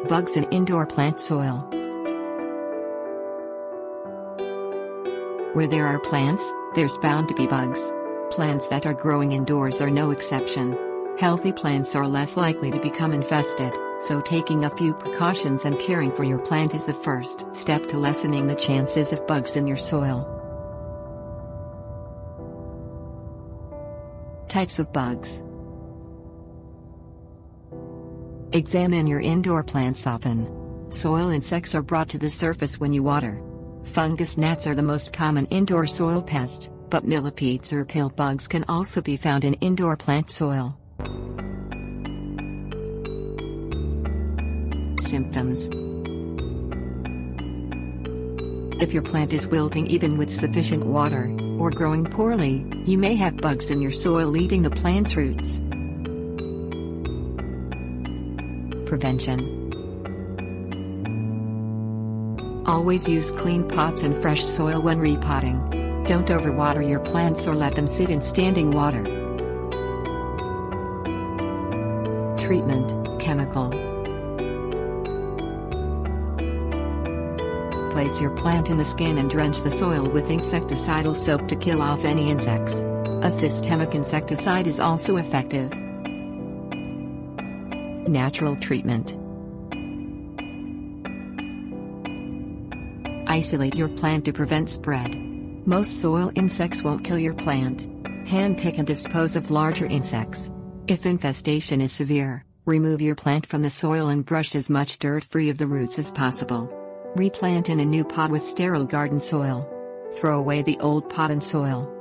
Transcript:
Bugs in indoor plant soil. Where there are plants, there's bound to be bugs. Plants that are growing indoors are no exception. Healthy plants are less likely to become infested, so taking a few precautions and caring for your plant is the first step to lessening the chances of bugs in your soil. Types of bugs. Examine your indoor plants often. Soil insects are brought to the surface when you water. Fungus gnats are the most common indoor soil pest, but millipedes or pill bugs can also be found in indoor plant soil. Symptoms. If your plant is wilting even with sufficient water, or growing poorly, you may have bugs in your soil eating the plant's roots. Prevention. Always use clean pots and fresh soil when repotting. Don't overwater your plants or let them sit in standing water. Treatment, chemical. Place your plant in the skin and drench the soil with insecticidal soap to kill off any insects. A systemic insecticide is also effective. Natural treatment. Isolate your plant to prevent spread. Most soil insects won't kill your plant. Hand-pick and dispose of larger insects. If infestation is severe, remove your plant from the soil and brush as much dirt free of the roots as possible. Replant in a new pot with sterile garden soil. Throw away the old pot and soil.